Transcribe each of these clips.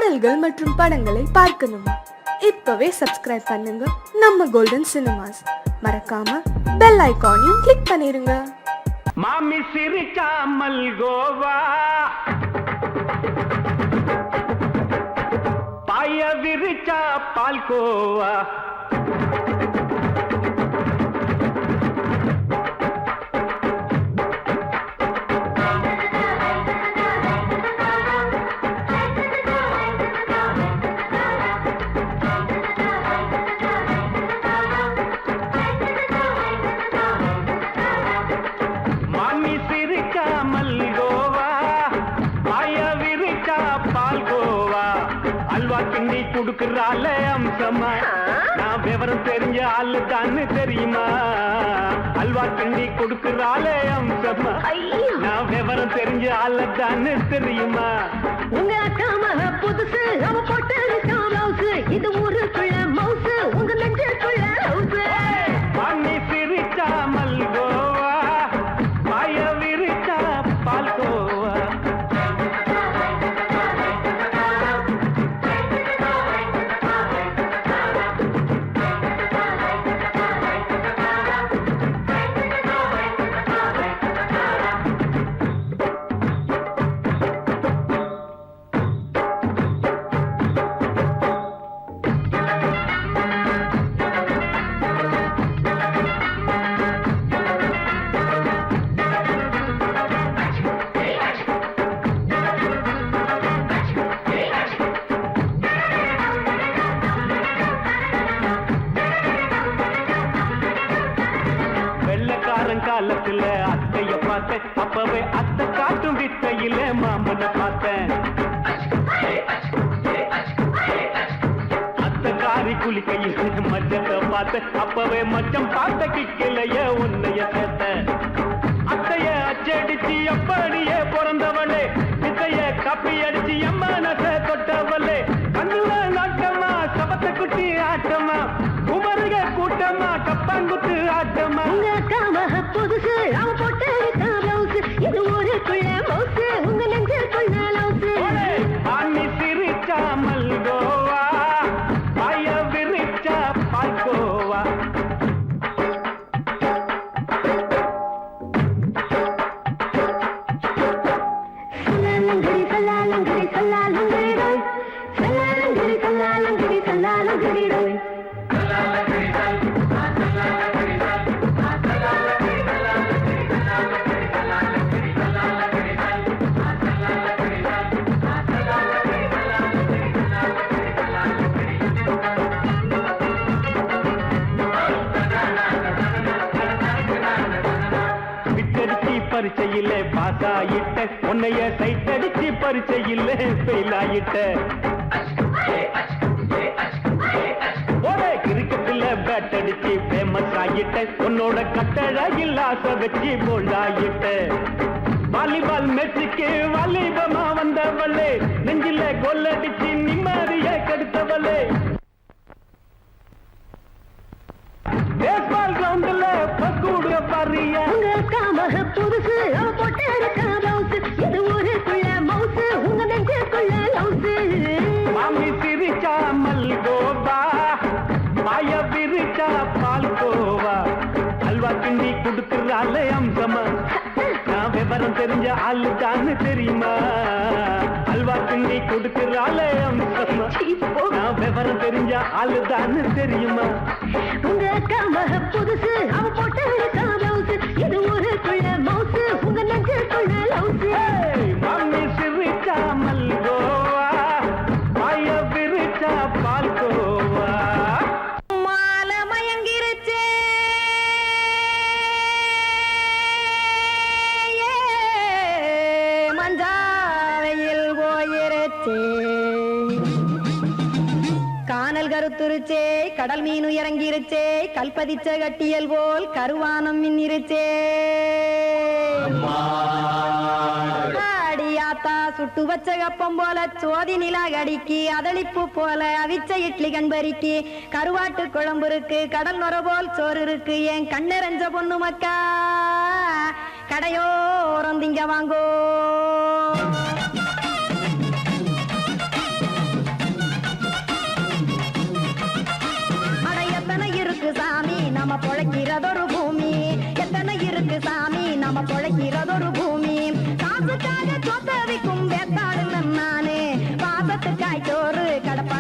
பாடல்கள் மற்றும் படங்களை பார்க்கணுமா? இப்பவே சப்ஸ்கிரைப் பண்ணுங்க நம்ம கோல்டன் சினிமாஸ். மறக்காம பெல் ஐகானையும் கிளிக் பண்ணிருங்க. மாமி சிரிச்சா மல்கோவா, பாய விரிச்சா பால்கோவா, குடுக்கறாளே அம்சமா, நான் விவரம் தெரிஞ்ச ஆளு தான்னு தெரியுமா? அல்வா கிண்டி கொடுக்கறாளே அம்சமா, நான் விவரம் தெரிஞ்ச ஆளு தான்னு தெரியுமா? உங்க அக்காம புதுசு அவ போட்டு காமௌசு, இது ஊருக்குள்ள மவுசு, உங்க நெஞ்சுக்குள்ள ஹவுசு. பண்ணி சிரிச்சா மல்கோவா, பாய விரிச்சா பால்கோவா. காலத்துல அத்தைய பார்த்தேன், அப்பவே அத்தை காட்டும் வித்தையில மாமனை பார்த்தேன். அத்தை காரி குளிக்கையில் மச்சத்தை பார்த்தேன், அப்பவே மச்சம் பார்த்த கிக்கலைய உன்னைய சேர்த்தேன். அத்தைய அச்சடிச்சு அப்படியே பிறந்தவளே, வித்தைய கப்பி அடிச்சு எம்மனசை தொட்டவளே. கண்ணுல நாட்டமா, சபத்தை குட்டி ஆட்டமா, குமருக கூட்டமா, கப்பாங்குத்து ஆட்டமா. உங்க அக்காம புதுசு அவ போட்டு காமௌசு, இது ஊருக்குள்ள மவுசு, உங்க நெஞ்சுக்குள்ள லவுசு. ஆனி சிரிச்சா மல்கோவா, பாய விரிச்சா பால்கோவா. சல்லாலங்கடி சல்லாலங்கடி சல்லாலங்கடி ரோய், சல்லாலங்கடி சல்லாலங்கடி சல்லாலங்கடி ரோய். பரிச்சையில பாசாயிட்ட, உன்னைய சைட்டடிச்சு பரிச்சையில ஃபெயிலாயிட்ட. ஒரே கிரிக்கெட்ல பேட் அடிச்சு ஃபேமஸ் ஆகிட்ட, உன்னோட கட்டழகில் ஆசை வச்சு போல்டாயிட்ட. வாலிபால் மேட்சுக்கு வாலிபமா வந்தவளே, நெஞ்சில கோல் அடிச்சு நிம்மதிய கெடுத்தவளே. பேஸ்பால் கிரவுண்ட்ல பக்கூடுக பாரியா. உங்க அக்காம புதுசு அவ போட்டு காமௌசு, இது ஊருக்குள்ள மவுசு, உங்க நெஞ்சுக்குள்ள லவுசு. மாமி சிரிச்சா மல்கோவா, பாய விரிச்சா பால்கோவா. அல்வா கிண்டி குடுக்கறாளே அம்சமா, நான் விவரம் தெரிஞ்ச ஆளு தான்னு தெரியுமா? அல்வா கிண்டி கொடுக்கறாளே அம்சமா, நான் விவரம் தெரிஞ்ச ஆளு தான்னு தெரியுமா? உங்க அக்காம புதுசு அவ போட்டு காமௌசு, இது ஊருக்குள்ள மவுசு, உங்க நெஞ்சுக்குள்ள லவுசு. மாமி சிரிச்சா மல்கோவா, பாய விரிச்சா பால்கோவா. மாலை மயங்கிருச்சே, மஞ்சாவையில் போயிருச்சே, கானல் கருத்துருச்சே, கடல் மீன் இறங்கிருச்சே, கல்பதிச்ச கட்டியல் போல் கருவானம் மின்னிருச்சே. அடியாத்தா சுட்டு வச்ச கப்பம் போல சோதி நிலா கடிக்கு, அதளிப்பு போல அவிச்ச இட்லி கண்பறிக்கு, கருவாட்டு குழம்பு இருக்கு, கடல் நொர போல் சோறு இருக்கு, என் கண்ணெரஞ்ச பொண்ணு மக்கா கடையோரம் திங்க வாங்கோ.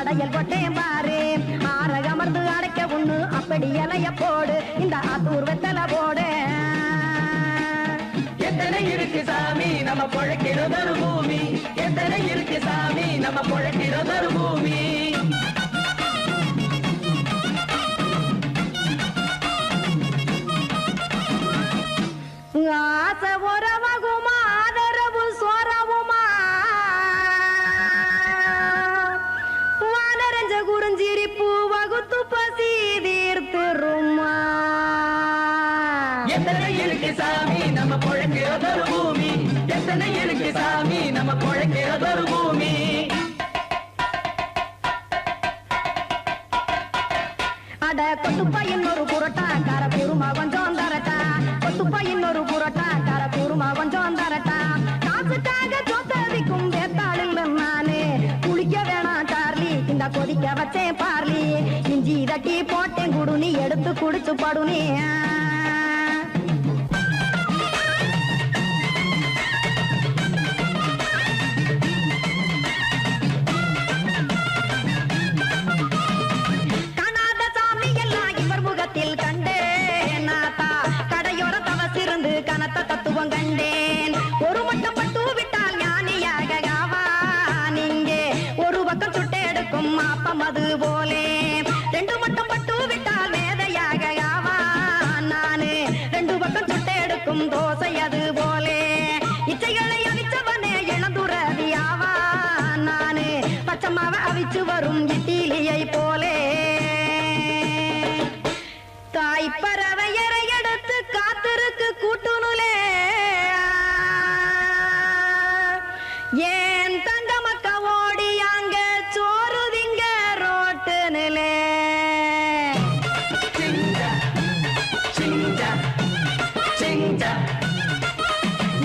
படையல் போட்டேன் பாரு ஆரகமர்ந்து அடைக்க ஒண்ணு அப்படி இலைய போடு இந்த ஆத்தூர் வெத்தலை போடு எத்தனை இருக்கு சாமி நம்ம பொழைக்கிறதொரு பூமி எத்தனை இருக்கு சாமி நம்ம பொழைக்கிறதொரு பூமி ஆசை உறவகுமா ஆதரவு சோறவுமா வானரஞ்ச குறிஞ்சிரிப்பு வகுத்து பசி தீர்த்துருமா எத்தனை இருக்கு சாமி நம்ம பொழைக்கிறதொரு பூமி எத்தனை இருக்கு சாமி நம்ம பொழைக்கிறதொரு பூமி அட கொத்துப்பா இன்னொரு புரோட்டா கார கூறுமா கொஞ்சம் தரட்டா கொத்துப்பா இன்னொரு புரோட்டா கார கூறுமா கொஞ்சம் தரட்டா காசுக்காக சொத்ததிக்கும் வேத்தாளில் நானு குளிக்க வேணாம் சார்லி இந்த கொதிக்க வச்சேன் பார்லி இஞ்சி தட்டி போட்டேன் குடுனி எடுத்து குடிச்சு படுனி கனத்த தத்துவம் கண்டேன் ஒரு மட்டும் பட்டு விட்டால் ஞானியாக நீங்கே ஒரு பக்கம் சுட்டு எடுக்கும் மாப்பம் அது போலே ரெண்டு மட்டும் பட்டு விட்டால் வேதையாக நானு ரெண்டு பக்கம் சுட்டு எடுக்கும் தோசை அது போலே இச்சைகளை அவிச்சவனே இளந்துறவி நானு பச்சமாவ அவிச்சு வரும் இட்டிலியை போலே தாய்ப்பறவையரை எடுத்து காத்திருக்கு கூட்டுனுலே ஏன் தங்க மக்க ஓடி அங்க சோறுதிங்க ரோட்டு நிலே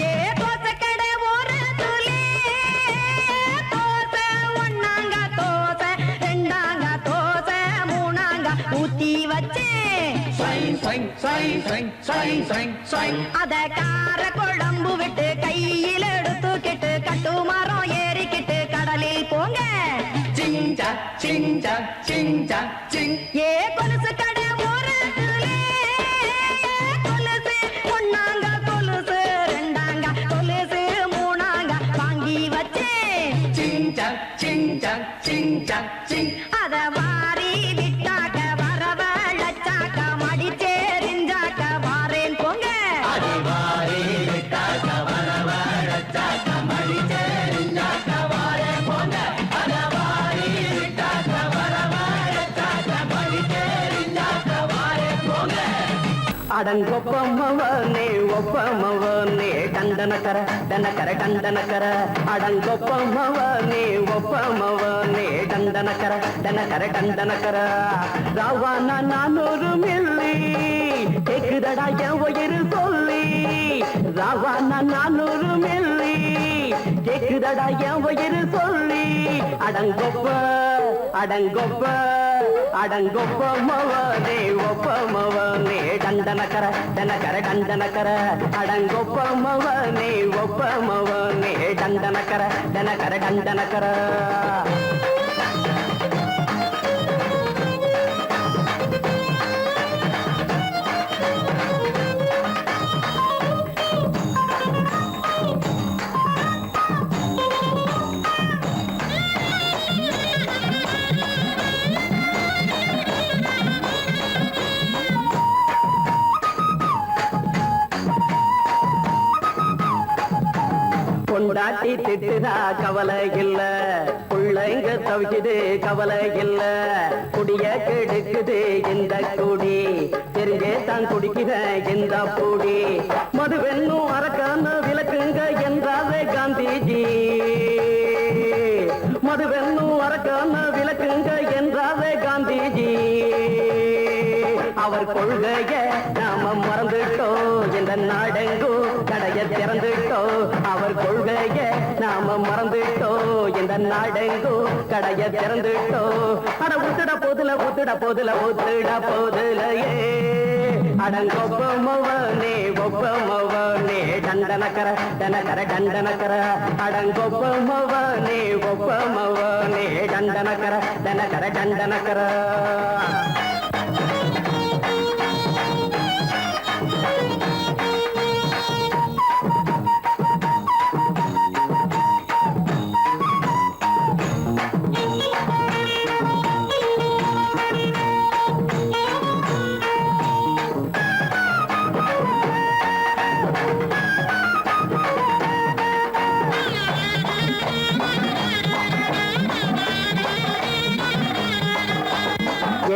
ஏ தோசை கடை ஓரத்துலே தோசை ஒன்னாங்க தோசை ரெண்டாங்க தோசை மூணாங்க ஊத்தி வச்சே அத கார குழம்பு விட்டு கையில் எடுத்துக்கிட்டு கட்டு மரம் ஏறிக்கிட்டு கடலில் போங்க ஏ கொலுசு கடை ஓரத்துலே கொலுசு ஒன்னாங்க கொலுசு ரெண்டாங்க கொலுசு மூணாங்க வாங்கி வச்சே அத வாரி விட்டாக்க வரவழைச்சாக்க மடிச்சேரிஞ்சாக்க வாரேன் போங்க அடங்கொப்பமவனே ஒப்பமவனே டண்டனக்கர டனக்கர டண்டனக்கர அடங்கொப்பமவனே ஒப்பமவனே டண்டனக்கர டனக்கர டண்டனக்கர ராவானா 400 மில்லி கேக்குதடா என் உயிர் சொல்லி ராவானா 400 மில்லி கேக்குதடா என் உயிர் சொல்லி அடங்கொப்ப அடங்கொப்ப அடங்கொப்பமவனே ஒப்பமவனே டண்டனக்கர டனக்கர டண்டனக்கர அடங்கொப்பமவனே ஒப்பமவனே டண்டனக்கர டனக்கர டண்டனக்கர பொண்டாட்டி திட்டுதா கவலை இல்ல பிள்ளைங்க தவிக்குது கவலை இல்ல குடிய கெடுக்குது இந்த குடி தெரிஞ்சே தான் குடிக்கிற இந்த பூடி மதுவென்னும் அரக்கான விளக்குங்க என்றாவே காந்திஜி மதுவென்னும் அரக்கான விளக்குங்க என்றாவே காந்திஜி அவர் கொள்கைய நாம மறந்துட்டோம் இந்த நாடெங்கோ கடைய திறந்துட்டோம் அவர் கொள்கைய நாம மறந்துட்டோம் இந்த நாடெங்கோ கடைய திறந்துட்டோம் அட ஊத்துட போதுல ஊத்துட போதுல ஊத்துட போதுலையே அடங்கொப்பமவனே ஒப்பமவனே டண்டனக்கர டனக்கர டண்டனக்கர அடங்கொப்பமவனே ஒப்பமவனே டண்டனக்கர டனக்கர டண்டனக்கர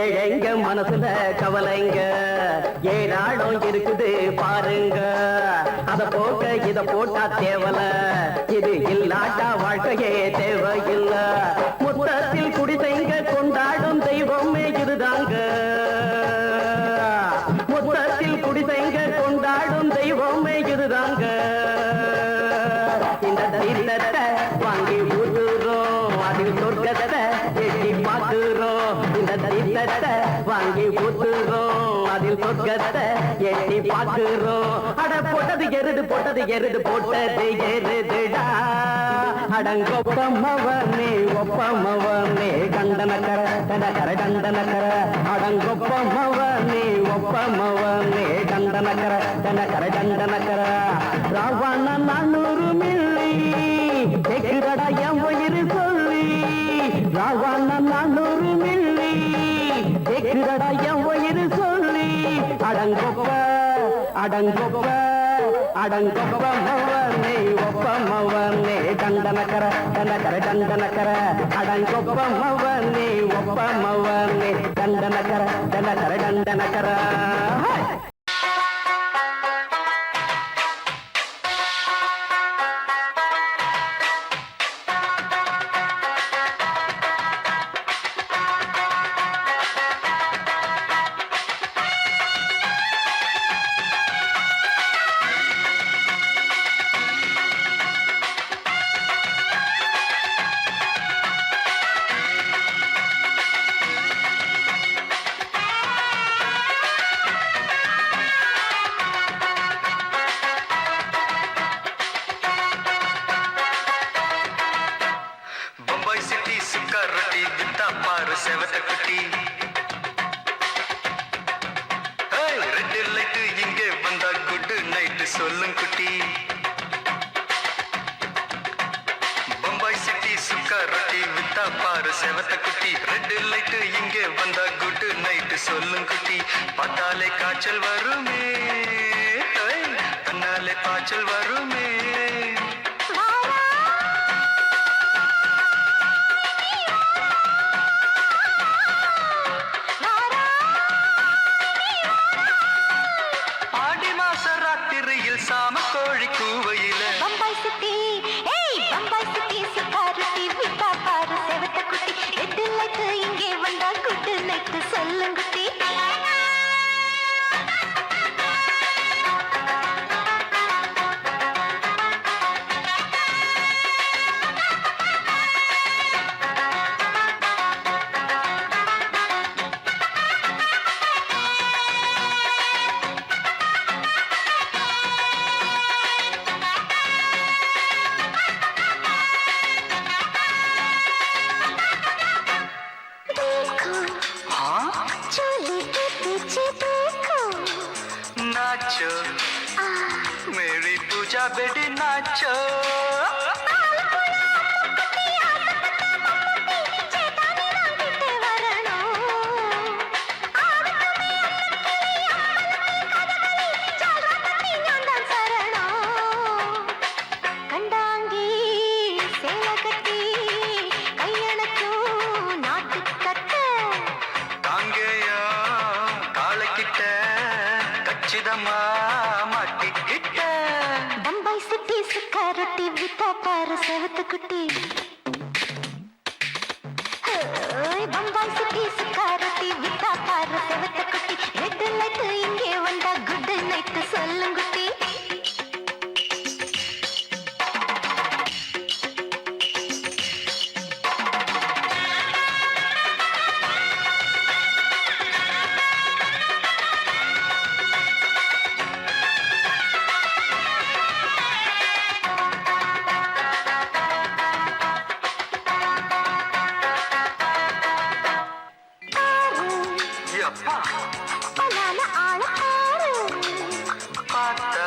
ஏழைங்க மனசுல கவலைங்க ஏராளம் இருக்குது பாருங்க அத போக்க இத போட்டா தேவல இது இல்லாட்டா வாழ்க்கையே தேவையில்ல முத்தத்தில் குடிசைங்க கொண்டாடும் தெய்வமே இதுதாங்க முத்தத்தில் குடிசைங்க கொண்டாடும் தெய்வமே இதுதாங்க இந்த தீர்த்தத்தை வாங்கி ஊத்துறோம் அதில் சொர்க்கத்தை எட்டி பார்க்கிறோம் இந்த தீர்த்தத்தை வாங்கி ஊத்துறோம் அதில் சொர்க்கத்தை எட்டி பார்க்கிறோம் அட போட்டது எருது போட்டது எருதுடா அடங்கொப்பமவனே ஒப்பமவனே கண்டனக்கர கண்டனக்கர கண்டனக்கர அடங்கொப்பமவனே ஒப்பமவனே கண்டனக்கர கண்டனக்கர கண்டனக்கர ராவண 400 மில்லி கேக்குறடா என் உயிர் சொல்லி ராவண 400 மில்லி கேக்குறடா என் உயிர் சொல்லி அடங்கொப்ப அடங்கொப்ப அடங்கொப்பமவனே ஒப்பமவனே கண்டனக்கர கண்டனக்கர கண்டனக்கர அடங்கொப்பமவனே ஒப்பமவனே கண்டனக்கர கண்டனக்கர கண்டனக்கர செவத்த குட்டி ரெட் லைட் இங்கே வந்தா குட் நைட் சொல்லும் குட்டி பம்பாய் சிட்டி சுக்கா ரொட்டி வித்தா பாரு செவத்த குட்டி ரெட் லைட் இங்கே வந்தா குட் நைட் சொல்லும் குட்டி பார்த்தாலே காய்ச்சல் வருமே தன்னாலே பாய்ச்சல் வருமே சாம கோழி கூவையில பம்பாய் சிட்டி பம்பாய் சிட்டி சிக்காரத்தி விட்டா பாரு செவத்த குட்டி ரெட் லைட் இங்கே வந்தா குட் நைட் சொல்லுங்குட்டி नाचो मेरी पूजा बेटी नाचो பம்பாய் சிட்டி சுக்காரொட்டி வித்தா பாரு செவத்த குட்டி பம்பாய் சிட்டி சுக்காரொட்டி வித்தா பாரு செவத்த குட்டி ரெட் லைட் இங்கே வந்தா குட் நைட் சொல்லுங்குட்டி எப்பா பலான ஆள பாரு பார்த்தா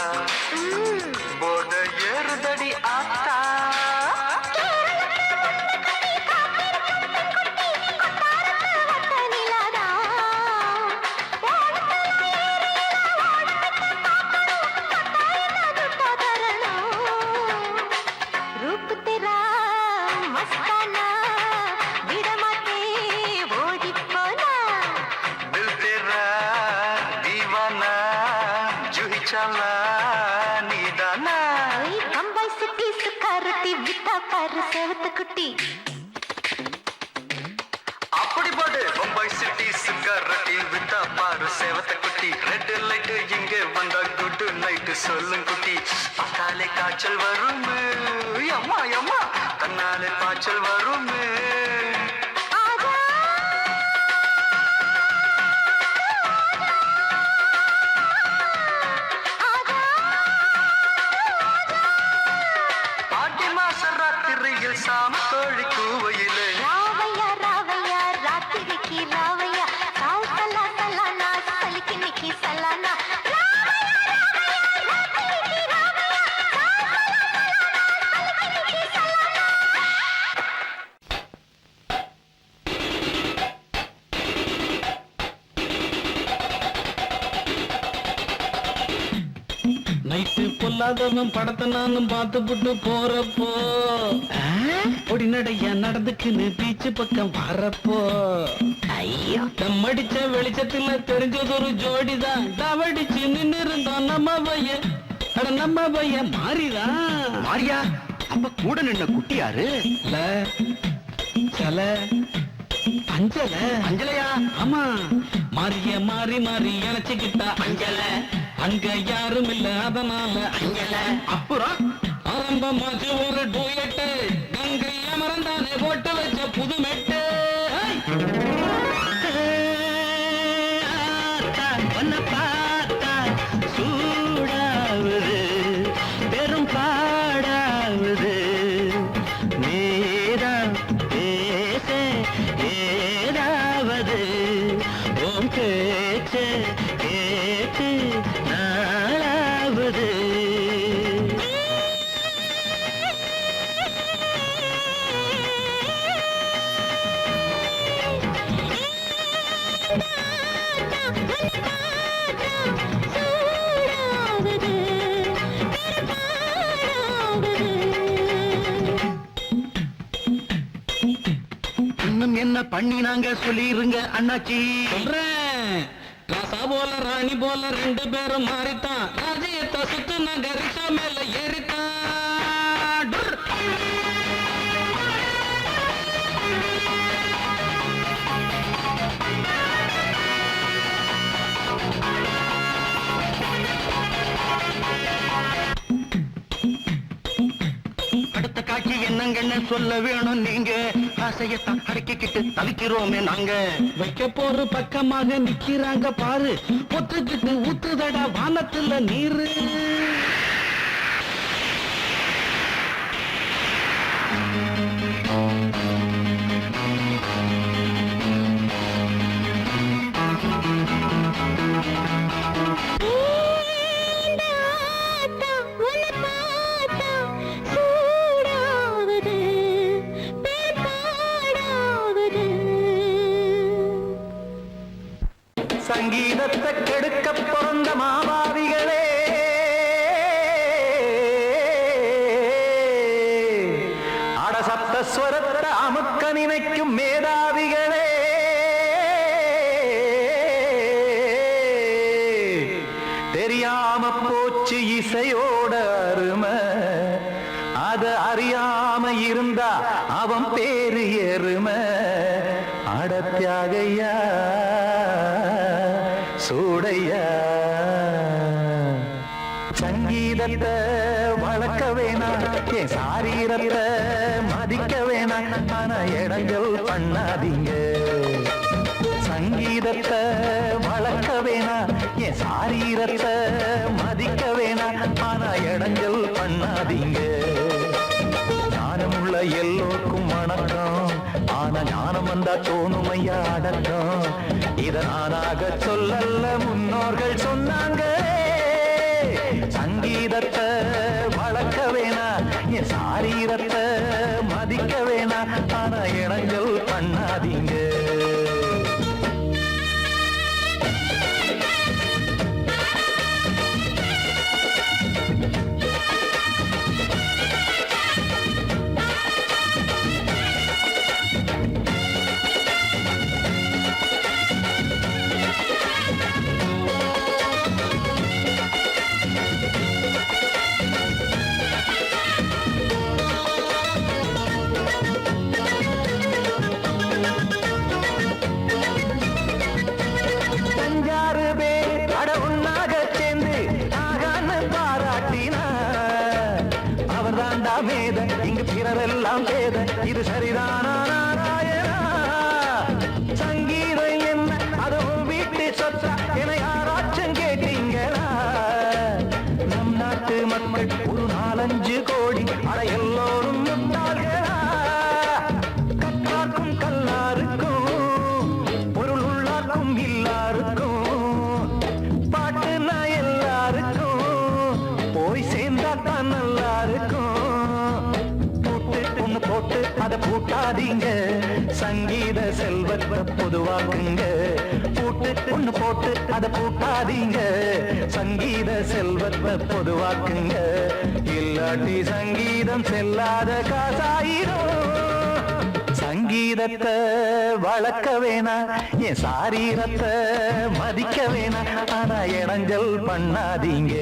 போத ஏறுதடி ஆத்தா दिल तेरा दीवाना जूही चाला नीदाना குட்டி அப்படி போடு பம்பாய் சிட்டி சுக்கரட்டி வித்தா பாரு சேவத்த குட்டி ரெட் லைட் இங்க வந்தா குட் நைட் சொல்லும் குட்டி பார்த்தாலே காய்ச்சல் வரும் அம்மா அம்மா தன்னாலே பாய்ச்சல் வரும் ஆடி மாச ராத்திரியில் சாம கோழி கூவையிலே ராவையா ராவையா ராத்திரிக்கு ராவையா சால் சலா சலானா சலிக்கு நிக்கி சலானா நைட்டு பொல்லாதவன் படத்தை நானும் பார்த்துப்புட்டு போறப்போ பொடி நடையா நடந்துக்குன்னு பீச்சு பக்கம் வரப்போ ஐயோ நம்மடிச்ச வெளிச்சத்துல தெரிஞ்சது ஒரு ஜோடிதான் டவடிச்சு நின்னு இருந்தோம் நம்ம பையன் நம்ம பையன் மாறிதான் மாரியா அப்ப கூட நின்ன குட்டியாரு இல்ல சல அஞ்சல அஞ்சலையா ஆமா மாறிய மாறி மாறி இணைச்சுக்கிட்டா அஞ்சல அங்க யாரும் இல்ல அதனால அஞ்சல அப்புறம் ஆரம்பமாச்சு ஒரு டூயட்டு கங்கை அமரந்தானே போட்டு வச்ச புது மெட்டு பார்த்தா சூடாவது பெரும் பாடாவது நேரம் பேச ஏதாவது ஓம் பேச்சு கேட்டு நாளாவது இன்னும் என்ன பண்ணி நாங்க சொல்லிருங்க அண்ணாச்சி சொல்றேன் ராசா போல ராணி போல ரெண்டு பேரும் மாறித்தான் ராஜ்யத்தை சுத்து நாங்க ரிஷா மேல ஏறித்தான் டுர். அடுத்த காட்சி என்னங்கன்னு சொல்ல வேணும் நீங்க ஆசையத்தான் அடக்கிக்கிட்டு தவிக்கிறோமே நாங்க வைக்க போற பக்கமாக நிக்கிறாங்க பாரு ஒத்துக்கிட்டு ஊத்துதடா வானத்துல நீரு சங்கீதத்தை கெடுக்க பிறந்த மாபாவிகளே அடசப்த ஸ்வரத்தை அமுக்க நினைக்கும் மேதாவிகளே தெரியாம போச்சு இசையோட அருமை அத அறியாம இருந்தா அவன் பேரு எருமை அடத்தியாகையா சூடையா சங்கீதத்தை வளர்க்க வேணாம் என் சாரீரத்தை மதிக்க வேணாம் ஆனா இடங்கள் பண்ணாதீங்க சங்கீதத்தை வளர்க்க வேணாம் என் சாரீரத்தை மதிக்க வேணாம் ஆனா இடங்கள் பண்ணாதீங்க ஞானமுள்ள எல்லோருக்கும் வணக்கம் ஆனா ஞானம் வந்தா தோணுமையா அடக்கம் இத நானாக சொல்லல்ல முன்னோர்கள் சொன்னாங்க சங்கீதத்தை வளர்க்க வேணா என் சாரீரத்தை மதிக்க வேணா ஆனா இணங்கல் பண்ணாதீங்க இங்கு பிறரெல்லாம் பேத இது சரிதானா நாராயணா சங்கீதம் என்ன அதுவும் வீட்டு சொத்தா என யாராச்சும் கேட்டீங்களா நம் நாட்டு மக்கள் ஒரு 4-5 கோடி அட எல்லோரும் முட்டாள்களா கற்றார்க்கும் கல்லாருக்கும் பொருள் உள்ளார்க்கும் இல்லாருக்கும் பாட்டுனா எல்லாருக்கும் போய் சேர்ந்தாத்தான் நல்லா இருக்கும் போட்டு அதை பூட்டாதீங்க சங்கீத செல்வத்தை பொதுவாக்குங்க பூட்டு ஒண்ணு போட்டு அதை பூட்டாதீங்க சங்கீத செல்வத்தை பொதுவாக்குங்க இல்லாட்டி சங்கீதம் செல்லாத காசாயிரும் சங்கீதத்தை வளர்க்க வேணா என் சாரீரத்தை மதிக்க வேணா ஆனா இடைஞ்சல் பண்ணாதீங்க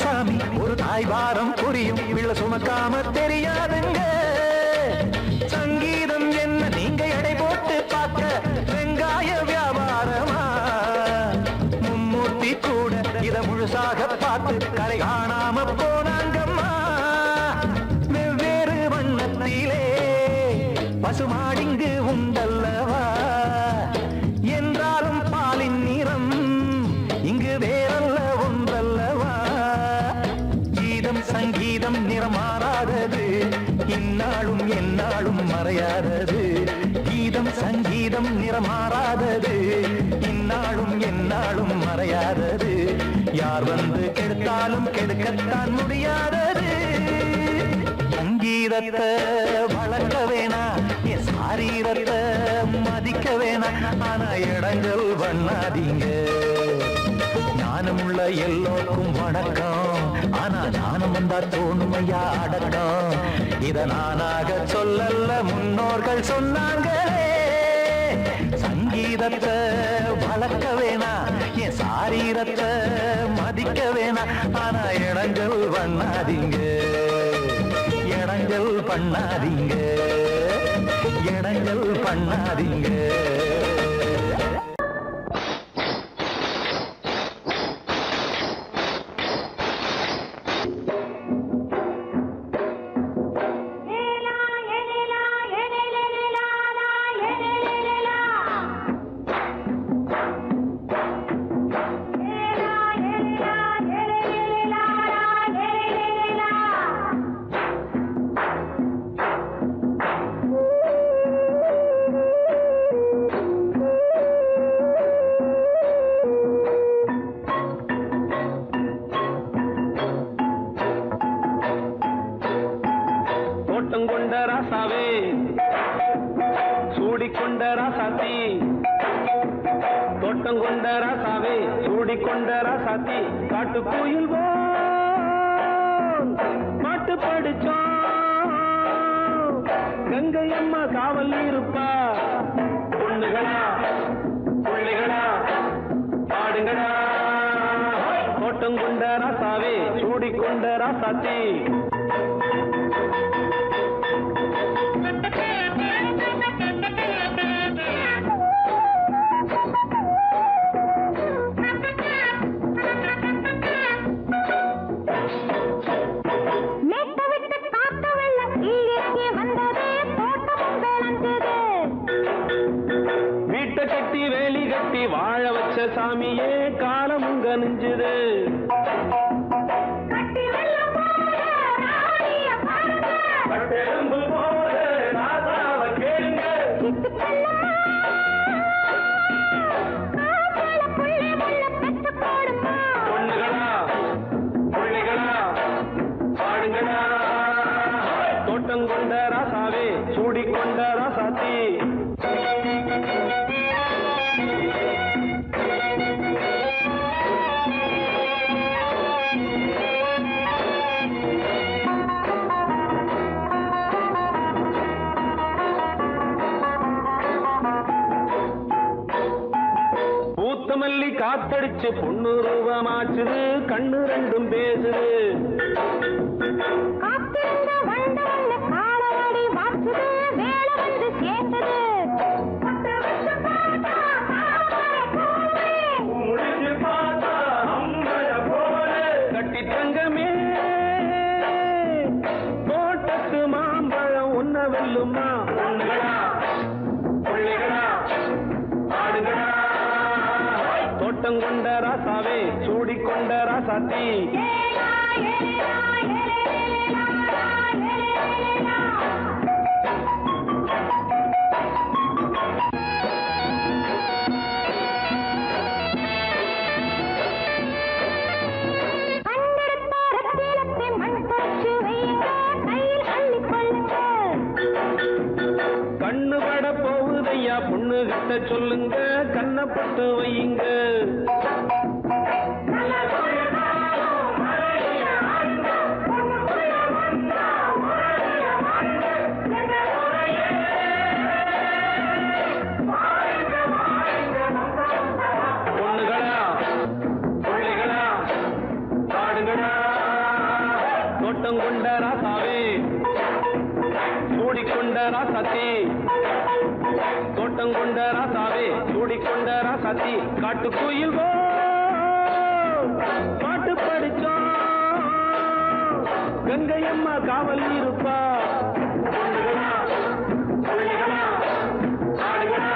சாமி ஒரு தாய் வாரம் புரியும் பிள்ள சுமக்காம தெரியாதுங்க சங்கீதம் என்ன நீங்க எடை போட்டு பார்க்க வெங்காய வியாபாரமா மும்மூர்த்தி கூட இத முழுசாக பார்த்து கரை காணாம போனாங்கம்மா வெவ்வேறு வண்ணத்திலே பசுமாடிங்கு உண்டல்லவா என்றாலும் பாலின் நிறம் இங்கு வேறல்ல ஒன்றல்லவா சங்கீதம் நிறமாறாதது இந்நாளும் எந்நாளும் மறையாதது கீதம் சங்கீதம் நிறமாறாதது இந்நாளும் எந்நாளும் மறையாதது யார் வந்து கெடுத்தாலும் கெடுக்கத்தான் முடியாதது சங்கீதத்தை வளர்க்க வேணா என் சாரீரத்தை மதிக்க வேணா ஆனா இடைஞ்சல் பண்ணாதீங்க ஞானமுள்ள எல்லோருக்கும் வணக்கம் ஆனா ஞானம் வந்தா தோணுமையா அடக்கம் இத நானாக சொல்லல்ல முன்னோர்கள் சொன்னாங்களே சங்கீதத்தை வளர்க்க வேணா என் சாரீரத்தை மதிக்க வேணா ஆனா இடைஞ்சல் பண்ணாதீங்க இடைஞ்சல் பண்ணாதீங்க இடைஞ்சல் பண்ணாதீங்க காட்டுக்குயில் பாட்டு படிச்சோம் கங்கை அம்மா காவல் இருப்பா பொண்ணுகளா பிள்ளைகளா பாடுங்களா தோட்டம் கொண்ட ராசாவே சூடிக்கொண்ட ராசாத்தி வீட்டை கட்டி வேலி கட்டி வாழ வச்ச சாமியே காலமும் கனிஞ்சுது தோட்டம் கொண்ட ராசாவே சூடிக்கொண்ட ராசாத்தி பூத்தமல்லி காத்தடிச்சு பொண்ணு ரூபமாச்சுது கண்ணு ரெண்டும் பேசுது கட்டி தங்கமே தோட்டத்து மாம்பழம் உன்ன வெல்லுமா தோட்டம் கொண்ட ராசாவே சூடிக்கொண்ட ராசாத்தி கண்ணு பட போகுதையா பொண்ணு கிட்ட சொல்லுங்க கண்ணப்பட்டு வையுங்க பொண்ணுகளா பிள்ளைகளா பாடுங்களா தோட்டம் கொண்ட ராசாவே சூடிக்கொண்ட ராசாத்தி தோட்டம் கொண்ட ராசாவே சூடிக்கொண்ட ராசாத்தி காட்டுக்குயில் பாட்டு படிச்சோம் கங்கையம்மா காவல் இருப்பா பொண்ணுகளா பிள்ளைகளா பாடுகளா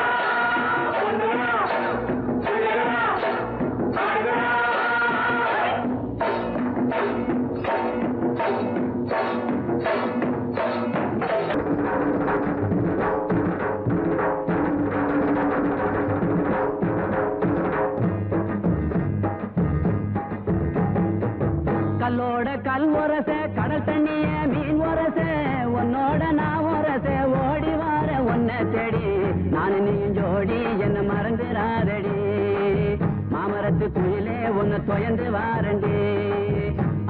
பொண்ணுகளா பிள்ளைகளா பாடுகளா கல்லோட கல் உரச கடல் தண்ணிய மீன் உரச உன்னோட நான் உரச ஓடி வார ஒன்ன தேடி நானு நீயும் ஜோடி என்ன மறந்துடாதடி மாமரத்து குயிலே உன்னை தொயந்து வாரண்டி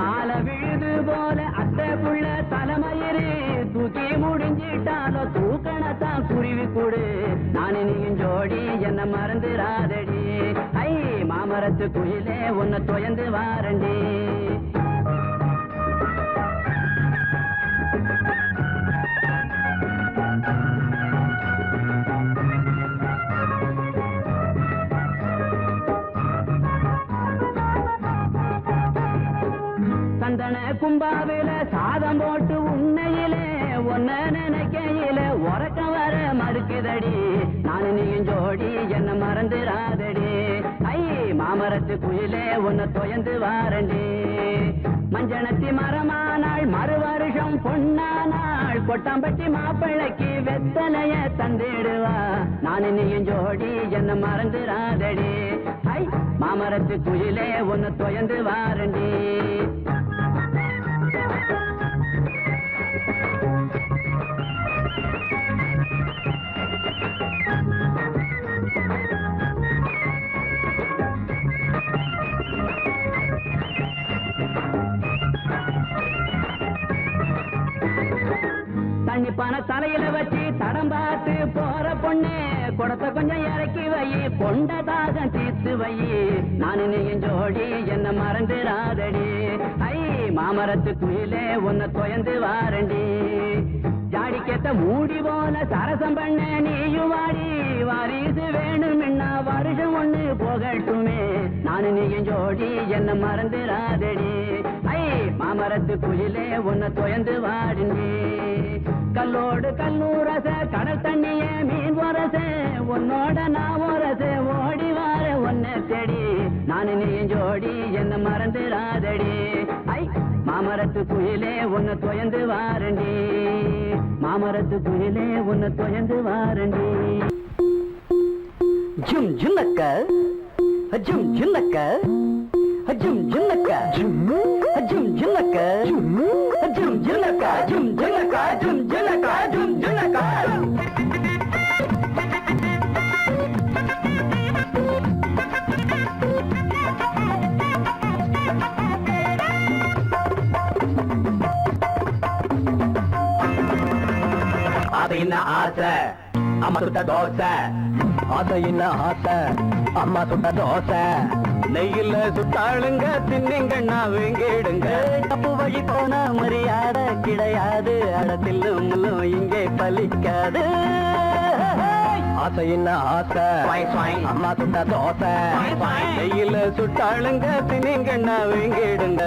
ஆல விழுது போல அத்தை புள்ள தலைமயிறு தூக்கி முடிஞ்சிட்டாலோ தூக்கணத்தான் குருவி கூடு நானு நீயும் ஜோடி என்ன மறந்துடாதடி ஐ மாமரத்து குயிலே உன்னை தொயந்து வாரண்டி சந்தன கும்பாவில சாதம் போட்டு உன்னையிலே ஒன்ன நினைக்கையில உறக்க வர மறுக்குதடி நானு நீயும் ஜோடி என்ன மறந்துடாதடி ஐ மாமரத்து குயிலே உன்னை தொயந்து வாரண்டி மஞ்சனத்தி மரமானாள் மறு வருஷம் பொன்னானாள் கொட்டாம்பட்டி மாப்பிள்ளைக்கு வெத்தலைய தந்திடுவா நானு நீயும் ஜோடி என்ன மறந்துடாதடி ஐ மாமரத்து குயிலே உன்னை தொயந்து வாரண்டி தண்ணி பண தலையில வச்சு தடம் பார்த்து போற பொண்ணு குடத்தை கொஞ்சம் இறக்கி வை கொண்ட தாகம் தீர்த்து வை நானு நீயும் ஜோடி என்ன மறந்துடா மாமரத்து குயிலே உன்னை தொயந்து வாரண்டி ஜாடிக்கேத்த மூடி போல சரசம் பண்ண நீயும் வாடி வாரிசு வேணும்னா வருஷம் ஒண்ணு போகட்டுமே நானு நீயும் ஜோடி என்ன மறந்துடாதடி ஐ மாமரத்து குயிலே உன்னை தொயந்து வாரண்டி கல்லோடு கல்லூரச கடல் தண்ணிய மீன் வரச உன்னோட நான் வரச ஓடி வார ஒன்ன தேடி நானு நீயும் ஜோடி என்ன மறந்துடாதடி ஐ மாமரத்து குயிலே உன்னை தொயந்து வாரண்டி மாமரத்து குயிலே உன்னை தொயந்து வாரண்டி ஜும் ஜுன்னக்க ஜும் ஜுன்னக்க ஜும் ஜுன்னக்க ஜும் ஜுன்னக்க ஜும் ஜுன்னக்க ஜும் ஜுன்னக்க ஜும் ஜுன்னக்க ஜும் ஜுன்னக்க அது என்ன ஆசை அம்மா சுட்ட தோசை அது என்ன ஆசை அம்மா சுட்ட தோசை நெய்யில சுட்டாளுங்க தின்னிங்கண்ணா வேங்கிடுங்க தப்பு வழி போன மரியாதை கிடையாது அடத்தில்லும் முள்ளும் இங்கே பலிக்காது ஆசை என்ன ஆசை அம்மா சுட்ட தோசை நெய்யில சுட்டாளுங்க தின்னிங்கண்ணா வேங்கிடுங்க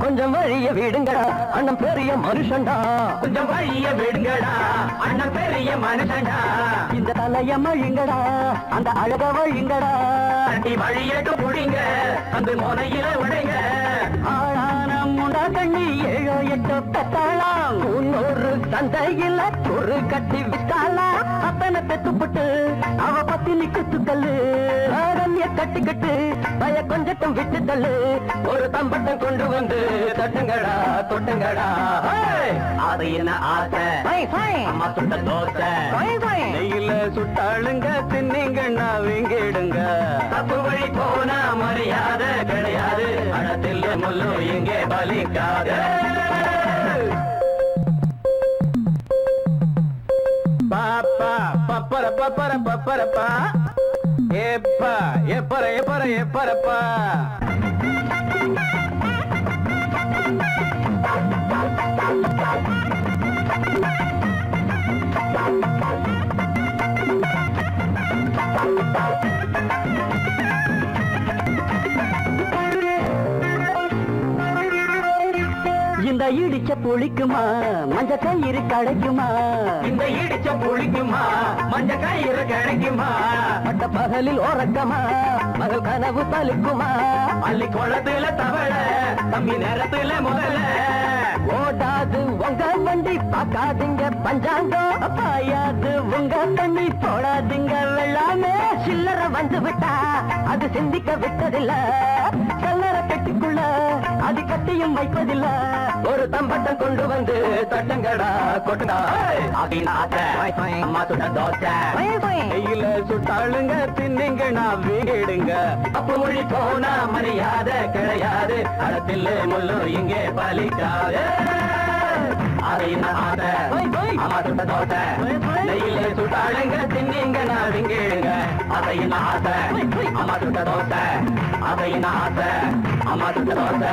கொஞ்சம் வழிய விடுங்கடா அண்ணன் பெரிய மனுஷன்டா கொஞ்சம் வழிய விடுங்கடா அண்ணன் பெரிய மனுஷன்டா இந்த தலைய மழிங்கடா அந்த அழக வழிங்கடா தட்டி வழியட்டு புடிங்க அந்த முனையில உடைங்க ஆளான முண்டா கண்ணி 7 8 பெத்தாளாம் முன்னொரு சந்தையில ஒரு கட்டி விட்டாளா அப்பனை பெத்துப்பட்டு அவ பத்தினி குத்துக்கல்லு ஆரண்ய கட்டிக்கிட்டு பய கொஞ்சட்டும் விட்டு தள்ளு ஒரு தம்பட்டம் கொண்டு வந்து தட்டுங்கடா தொட்டுங்கடா அது என்ன ஆசை அம்மா சுட்ட தோசை நெய்யில சுட்டாளுங்க தின்னிங்கண்ணா வீங்கிடுங்க தப்பு வழி போனா மரியாதை கிடையாது அடத்தில் முள்ளு இங்கே பலிக்காது பாப்பா பப்பர பப்பர பப்பரப்பா எப்பா எப்பர எப்பர எப்பரப்பா இந்த இடிச்ச புளிக்குமா மஞ்ச கயிறு கிடைக்குமா இந்த இடிச்ச புளிக்குமா மஞ்ச கயிறு கிடைக்குமா பட்ட பகலில் ஓரக்கமா மகள் கனவு பலிக்குமா அள்ளி குளத்துல தவள தம்பி நேரத்துல முதல்ல ஓடாது உங்க வண்டி பார்க்காதீங்க பஞ்சாங்கம் பாயாது உங்க தண்ணி போடாதீங்க வெள்ளாமே சில்லற வந்து விட்டா அது சிந்திக்க விட்டதில்ல கல்லற பெட்டிக்குள்ள அது கட்டியும் வைப்பதில்ல ஒரு தம்பட்டம் கொண்டு வந்து தட்டங்கடா கொட்டுடா அம்மா சுட்ட தோசை கையில சுட்டாளுங்க தின்னிங்க நான் வீடுங்க அப்ப மொழி போனா மரியாதை கிடையாது அடத்தில் முள்ளு இங்கே பலிக்காது அம்மா சுட்ட தோசை நெய்யில சுட்டாளுங்க தின்னிங்க நான் வீடுங்க அதையின் ஆசை அம்மா சுட்ட தோசை அதையின் ஆசை அம்மா சுட்ட தோசை